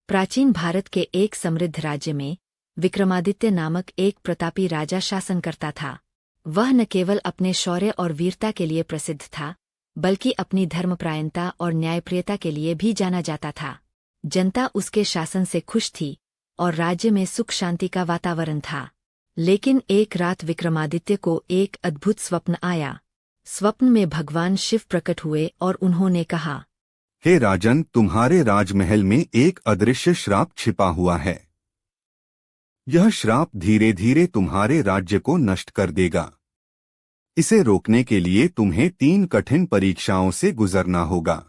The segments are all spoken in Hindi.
प्राचीन भारत के एक समृद्ध राज्य में विक्रमादित्य नामक एक प्रतापी राजा शासन करता था। वह न केवल अपने शौर्य और वीरता के लिए प्रसिद्ध था, बल्कि अपनी धर्मपरायणता और न्यायप्रियता के लिए भी जाना जाता था। जनता उसके शासन से खुश थी और राज्य में सुख शांति का वातावरण था। लेकिन एक रात विक्रमादित्य को एक अद्भुत स्वप्न आया। स्वप्न में भगवान शिव प्रकट हुए और उन्होंने कहा, हे राजन, तुम्हारे राजमहल में एक अदृश्य श्राप छिपा हुआ है। यह श्राप धीरे धीरे तुम्हारे राज्य को नष्ट कर देगा। इसे रोकने के लिए तुम्हें 3 कठिन परीक्षाओं से गुजरना होगा।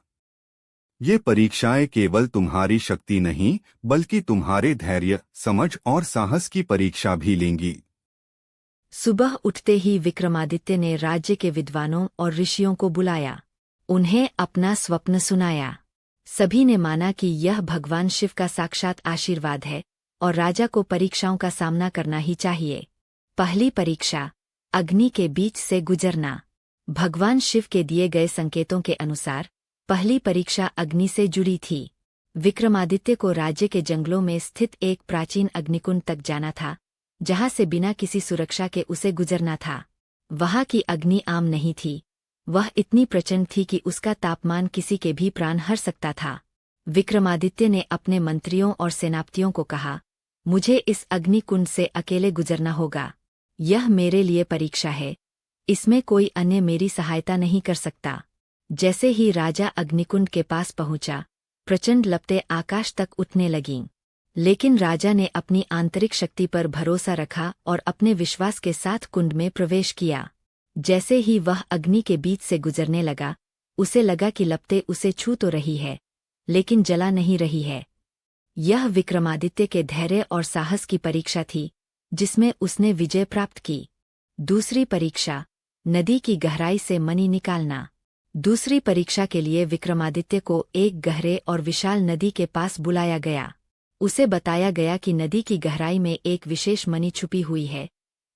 ये परीक्षाएं केवल तुम्हारी शक्ति नहीं, बल्कि तुम्हारे धैर्य, समझ और साहस की परीक्षा भी लेंगी। सुबह उठते ही विक्रमादित्य ने राज्य के विद्वानों और ऋषियों को बुलाया। उन्हें अपना स्वप्न सुनाया। सभी ने माना कि यह भगवान शिव का साक्षात आशीर्वाद है और राजा को परीक्षाओं का सामना करना ही चाहिए। पहली परीक्षा, अग्नि के बीच से गुजरना। भगवान शिव के दिए गए संकेतों के अनुसार पहली परीक्षा अग्नि से जुड़ी थी। विक्रमादित्य को राज्य के जंगलों में स्थित एक प्राचीन अग्निकुंड तक जाना था, जहां से बिना किसी सुरक्षा के उसे गुजरना था। वहां की अग्नि आम नहीं थी, वह इतनी प्रचंड थी कि उसका तापमान किसी के भी प्राण हर सकता था। विक्रमादित्य ने अपने मंत्रियों और सेनापतियों को कहा, मुझे इस अग्निकुंड से अकेले गुजरना होगा। यह मेरे लिए परीक्षा है, इसमें कोई अन्य मेरी सहायता नहीं कर सकता। जैसे ही राजा अग्निकुंड के पास पहुंचा, प्रचंड लपटें आकाश तक उठने लगीं। लेकिन राजा ने अपनी आंतरिक शक्ति पर भरोसा रखा और अपने विश्वास के साथ कुंड में प्रवेश किया। जैसे ही वह अग्नि के बीच से गुजरने लगा, उसे लगा कि लपटें उसे छू तो रही है, लेकिन जला नहीं रही है। यह विक्रमादित्य के धैर्य और साहस की परीक्षा थी, जिसमें उसने विजय प्राप्त की। दूसरी परीक्षा, नदी की गहराई से मणि निकालना। दूसरी परीक्षा के लिए विक्रमादित्य को एक गहरे और विशाल नदी के पास बुलाया गया। उसे बताया गया कि नदी की गहराई में एक विशेष मणि छुपी हुई है,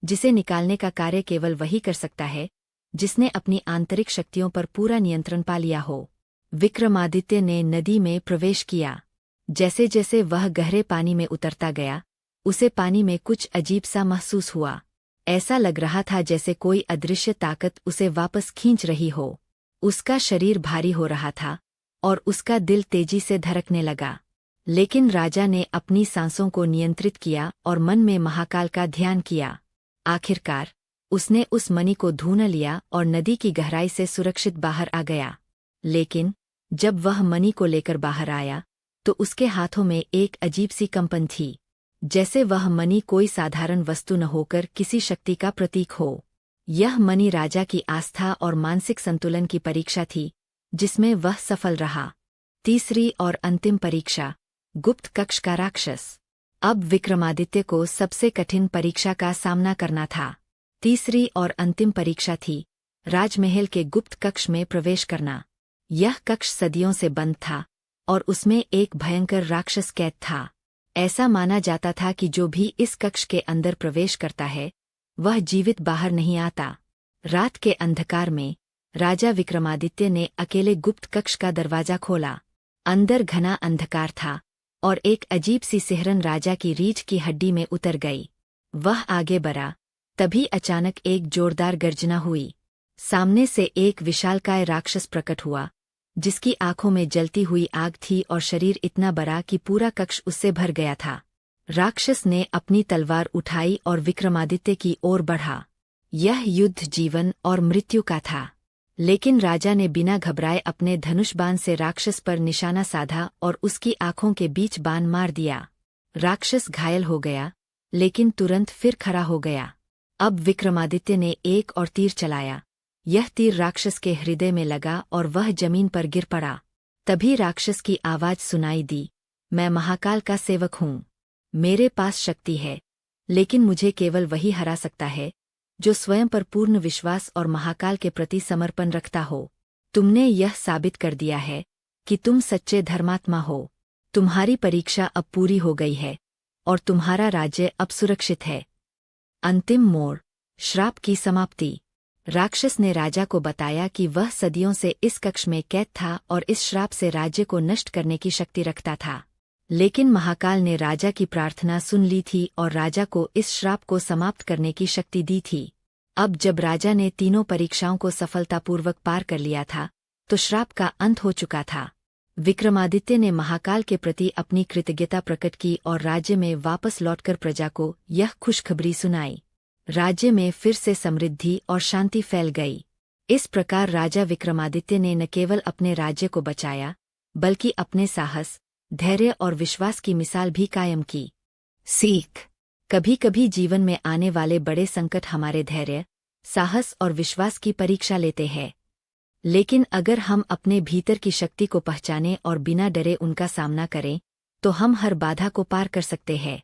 जिसे निकालने का कार्य केवल वही कर सकता है जिसने अपनी आंतरिक शक्तियों पर पूरा नियंत्रण पा लिया हो। विक्रमादित्य ने नदी में प्रवेश किया। जैसे जैसे वह गहरे पानी में उतरता गया, उसे पानी में कुछ अजीब सा महसूस हुआ। ऐसा लग रहा था जैसे कोई अदृश्य ताकत उसे वापस खींच रही हो। उसका शरीर भारी हो रहा था और उसका दिल तेजी से धड़कने लगा। लेकिन राजा ने अपनी सांसों को नियंत्रित किया और मन में महाकाल का ध्यान किया। आखिरकार उसने उस मणि को ढूंढ लिया और नदी की गहराई से सुरक्षित बाहर आ गया। लेकिन जब वह मणि को लेकर बाहर आया, तो उसके हाथों में एक अजीब सी कंपन थी, जैसे वह मणि कोई साधारण वस्तु न होकर किसी शक्ति का प्रतीक हो। यह मणि राजा की आस्था और मानसिक संतुलन की परीक्षा थी, जिसमें वह सफल रहा। तीसरी और अंतिम परीक्षा, गुप्त कक्ष का राक्षस। अब विक्रमादित्य को सबसे कठिन परीक्षा का सामना करना था। तीसरी और अंतिम परीक्षा थी राजमहल के गुप्त कक्ष में प्रवेश करना। यह कक्ष सदियों से बंद था और उसमें एक भयंकर राक्षस कैद था। ऐसा माना जाता था कि जो भी इस कक्ष के अंदर प्रवेश करता है, वह जीवित बाहर नहीं आता। रात के अंधकार में राजा विक्रमादित्य ने अकेले गुप्त कक्ष का दरवाजा खोला। अंदर घना अंधकार था और एक अजीब सी सिहरन राजा की रीढ़ की हड्डी में उतर गई। वह आगे बढ़ा, तभी अचानक एक जोरदार गर्जना हुई। सामने से एक विशालकाय राक्षस प्रकट हुआ, जिसकी आंखों में जलती हुई आग थी और शरीर इतना बड़ा कि पूरा कक्ष उससे भर गया था। राक्षस ने अपनी तलवार उठाई और विक्रमादित्य की ओर बढ़ा। यह युद्ध जीवन और मृत्यु का था। लेकिन राजा ने बिना घबराए अपने धनुष बाण से राक्षस पर निशाना साधा और उसकी आंखों के बीच बाण मार दिया। राक्षस घायल हो गया, लेकिन तुरंत फिर खड़ा हो गया। अब विक्रमादित्य ने एक और तीर चलाया। यह तीर राक्षस के हृदय में लगा और वह जमीन पर गिर पड़ा। तभी राक्षस की आवाज सुनाई दी, मैं महाकाल का सेवक हूँ। मेरे पास शक्ति है, लेकिन मुझे केवल वही हरा सकता है जो स्वयं पर पूर्ण विश्वास और महाकाल के प्रति समर्पण रखता हो। तुमने यह साबित कर दिया है कि तुम सच्चे धर्मात्मा हो। तुम्हारी परीक्षा अब पूरी हो गई है और तुम्हारा राज्य अब सुरक्षित है। अंतिम मोड़, श्राप की समाप्ति। राक्षस ने राजा को बताया कि वह सदियों से इस कक्ष में कैद था और इस श्राप से राज्य को नष्ट करने की शक्ति रखता था। लेकिन महाकाल ने राजा की प्रार्थना सुन ली थी और राजा को इस श्राप को समाप्त करने की शक्ति दी थी। अब जब राजा ने तीनों परीक्षाओं को सफलतापूर्वक पार कर लिया था, तो श्राप का अंत हो चुका था। विक्रमादित्य ने महाकाल के प्रति अपनी कृतज्ञता प्रकट की और राज्य में वापस लौटकर प्रजा को यह खुशखबरी सुनाई। राज्य में फिर से समृद्धि और शांति फैल गई। इस प्रकार राजा विक्रमादित्य ने न केवल अपने राज्य को बचाया, बल्कि अपने साहस, धैर्य और विश्वास की मिसाल भी कायम की। सीख: कभी कभी जीवन में आने वाले बड़े संकट हमारे धैर्य, साहस और विश्वास की परीक्षा लेते हैं। लेकिन अगर हम अपने भीतर की शक्ति को पहचानें और बिना डरे उनका सामना करें, तो हम हर बाधा को पार कर सकते हैं।